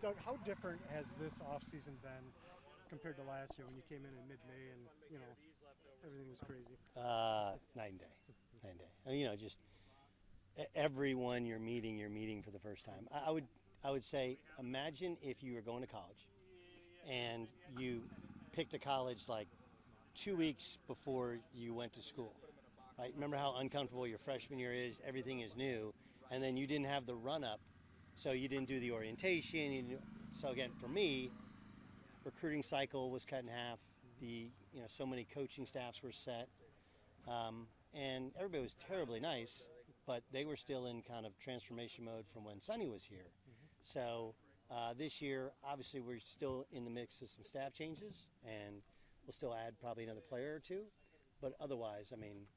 Doug, how different has this offseason been compared to last year when you came in mid-May and, everything was crazy? Night and day. Night and day. I mean, just everyone you're meeting for the first time. I would say, imagine if you were going to college and you picked a college like 2 weeks before you went to school, right? Remember how uncomfortable your freshman year is? Everything is new, and then you didn't have the run-up, so you didn't do the orientation. So again, for me, recruiting cycle was cut in half. So many coaching staffs were set, and everybody was terribly nice, but they were still in kind of transformation mode from when Sonny was here. So this year, obviously, we're still in the mix of some staff changes, and we'll still add probably another player or two. But otherwise, I mean,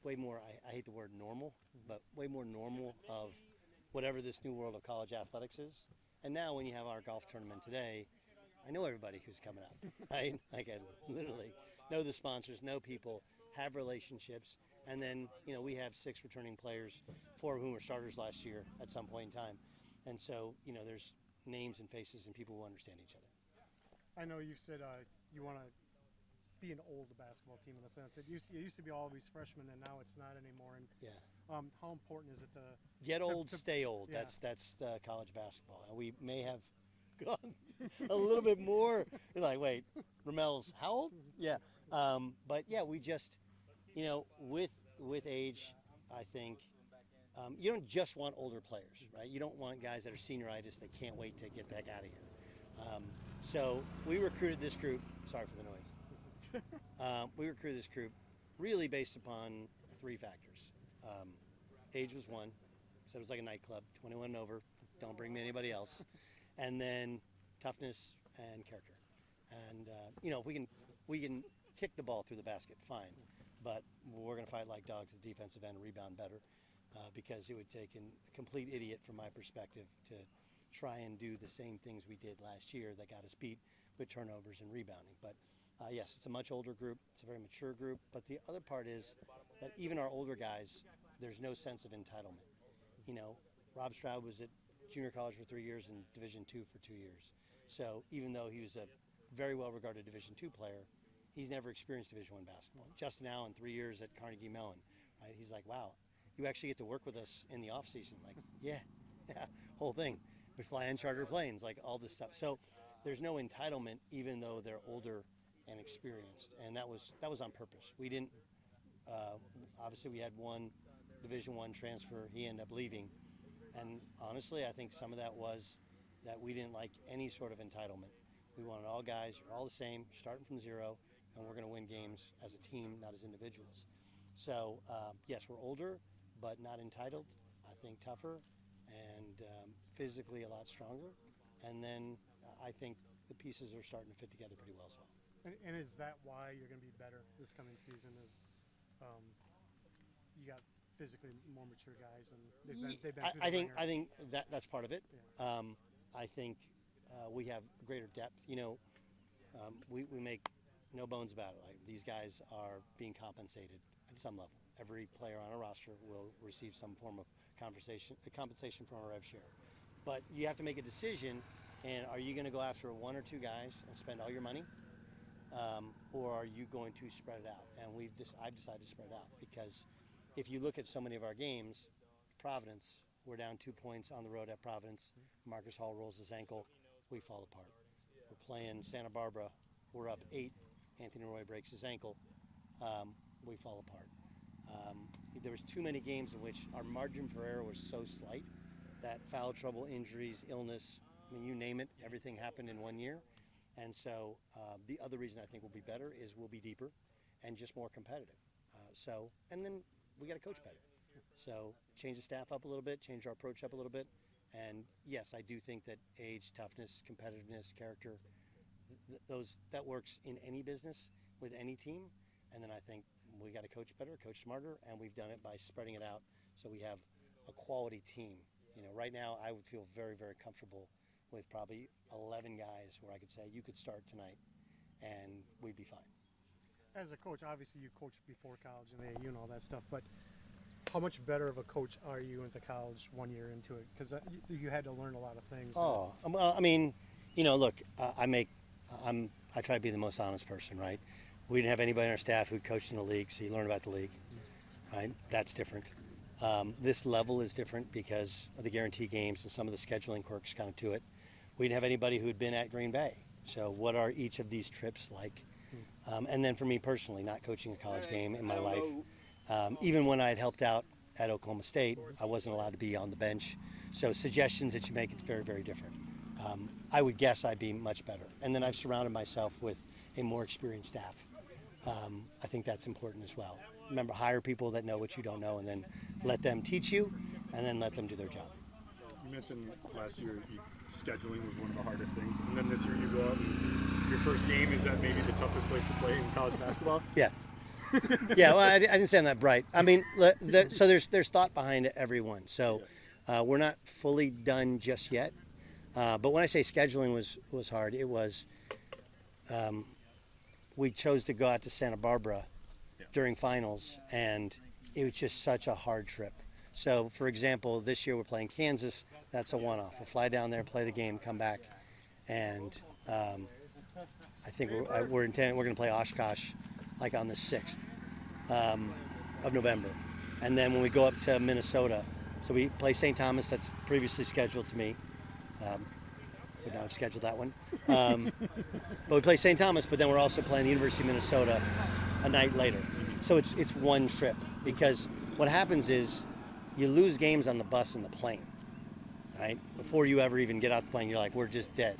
way more, I hate the word normal, but way more normal of whatever this new world of college athletics is. And now when you have our golf tournament today, I know everybody who's coming up, right? Like I literally know the sponsors, know people, have relationships. And then, we have 6 returning players, 4 of whom were starters last year at some point in time. And so, there's names and faces and people who understand each other. I know you said you want to be an old basketball team in the sense it used to be all these freshmen, and now it's not anymore. And yeah, how important is it to get old, stay old? Yeah. That's college basketball, and we may have gone a little bit more. You're like, wait, Ramel's how old? Yeah, but yeah, we just, with age, I think. You don't just want older players, right? You don't want guys that are senioritis that can't wait to get back out of here. So we recruited this group. Sorry for the noise. We recruited this group really based upon 3 factors. Age was one. Said it was like a nightclub, 21 and over. Don't bring me anybody else. And then toughness and character. And if we can kick the ball through the basket, fine. But we're going to fight like dogs at the defensive end and rebound better. Because it would take a complete idiot from my perspective to try and do the same things we did last year that got us beat with turnovers and rebounding. But yes, it's a much older group. It's a very mature group. But the other part is that even our older guys, there's no sense of entitlement. Rob Stroud was at junior college for 3 years and Division II for 2 years. So even though he was a very well-regarded Division II player, he's never experienced Division I basketball. Justin Allen, 3 years at Carnegie Mellon, right? He's like, wow. You actually get to work with us in the off season, like yeah, whole thing. We fly in charter planes, like all this stuff. So there's no entitlement, even though they're older and experienced, and that was on purpose. We didn't. Obviously, we had one Division I transfer. He ended up leaving, and honestly, I think some of that was that we didn't like any sort of entitlement. We wanted all guys. You're all the same, starting from zero, and we're going to win games as a team, not as individuals. So yes, we're older, but not entitled. I think tougher and physically a lot stronger. And then I think the pieces are starting to fit together pretty well as well. And is that why you're going to be better this coming season? Is you got physically more mature guys, and they've been through the I think that's part of it. Yeah. I think we have greater depth. We make no bones about it. Like, these guys are being compensated at some level. Every player on a roster will receive some form of compensation from a rev share. But you have to make a decision, and are you going to go after 1 or 2 guys and spend all your money? Or are you going to spread it out? And I've decided to spread it out, because if you look at so many of our games, Providence, we're down 2 points on the road at Providence. Marcus Hall rolls his ankle, we fall apart. We're playing Santa Barbara, we're up 8, Anthony Roy breaks his ankle, we fall apart. There was too many games in which our margin for error was so slight that foul trouble, injuries, illness, I mean, you name it, everything happened in 1 year. And so the other reason I think we'll be better is we'll be deeper and just more competitive. And then we got to coach better. So change the staff up a little bit, change our approach up a little bit. And yes, I do think that age, toughness, competitiveness, character, that works in any business with any team. And then I think we got to coach better, coach smarter, and we've done it by spreading it out so we have a quality team. Right now I would feel very, very comfortable with probably 11 guys where I could say you could start tonight and we'd be fine. As a coach, obviously you coached before college and AAU and all that stuff, but How much better of a coach are you into college 1 year into it? Because you had to learn a lot of things. Oh, well, I mean, look, I try to be the most honest person, right? We didn't have anybody on our staff who coached in the league, so you learn about the league, right? That's different. This level is different because of the guarantee games and some of the scheduling quirks kind of to it. We didn't have anybody who had been at Green Bay. So what are each of these trips like? And then for me personally, not coaching a college game in my life, even when I had helped out at Oklahoma State, I wasn't allowed to be on the bench. So suggestions that you make, it's very, very different. I would guess I'd be much better. And then I've surrounded myself with a more experienced staff. I think that's important as well. Remember, hire people that know what you don't know, and then let them teach you, and then let them do their job. You mentioned last year scheduling was one of the hardest things, and then this year you go out and your first game is at maybe the toughest place to play in college basketball. Yeah. Yeah, well, I didn't sound that bright. I mean, so there's thought behind every one. So we're not fully done just yet. But when I say scheduling was hard, it was we chose to go out to Santa Barbara during finals, and it was just such a hard trip. So, for example, this year we're playing Kansas. That's a one-off. We'll fly down there, play the game, come back, and I think we're going to play Oshkosh like on the 6th of November. And then when we go up to Minnesota, so we play St. Thomas, that's previously scheduled to me. Would not have scheduled that one. But we play St. Thomas, but then we're also playing the University of Minnesota a night later. So it's one trip, because what happens is you lose games on the bus and the plane, right? Before you ever even get out the plane, you're like, we're just dead.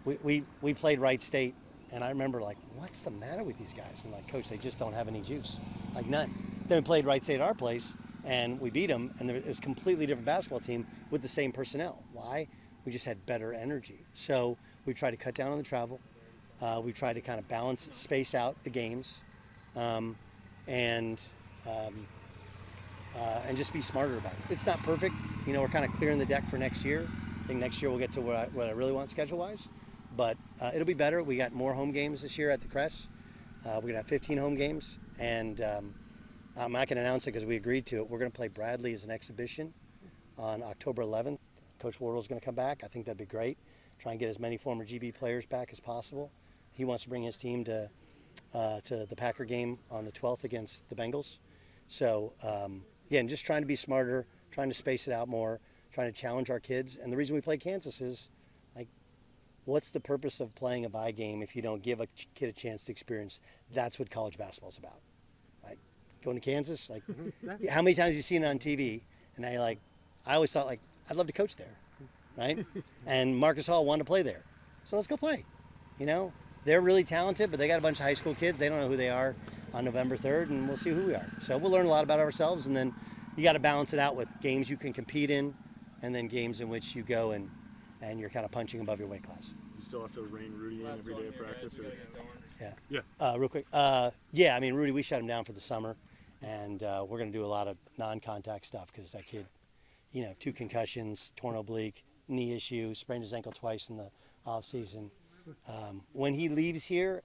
We played Wright State, and I remember like, what's the matter with these guys? And like, coach, they just don't have any juice, like none. Then we played Wright State at our place, and we beat them, and it was a completely different basketball team with the same personnel. Why? We just had better energy. So we tried to cut down on the travel. We tried to kind of balance, space out the games, and just be smarter about it. It's not perfect. We're kind of clearing the deck for next year. I think next year we'll get to what I really want schedule-wise. But it'll be better. We got more home games this year at the Crest. We're going to have 15 home games. And I can announce it because we agreed to it. We're going to play Bradley as an exhibition on October 11th. Coach Wardle's going to come back. I think that'd be great. Try and get as many former GB players back as possible. He wants to bring his team to the Packer game on the 12th against the Bengals. So, again, just trying to be smarter, trying to space it out more, trying to challenge our kids. And the reason we play Kansas is, like, what's the purpose of playing a bye game if you don't give a kid a chance to experience? That's what college basketball's about, right? Going to Kansas, like, how many times have you seen it on TV? And now you're like, I always thought, like, I'd love to coach there, right? And Marcus Hall wanted to play there. So let's go play. They're really talented, but they got a bunch of high school kids. They don't know who they are on November 3rd, and we'll see who we are. So we'll learn a lot about ourselves, and then you got to balance it out with games you can compete in, and then games in which you go and you're kind of punching above your weight class. You still have to rein Rudy in every day of practice? Or? Yeah. Real quick. Yeah, I mean, Rudy, we shut him down for the summer, and we're going to do a lot of non-contact stuff because that kid, 2 concussions, torn oblique, knee issue, sprained his ankle twice in the off season. When he leaves here,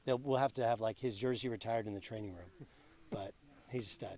we'll have to have like his jersey retired in the training room, but he's a stud.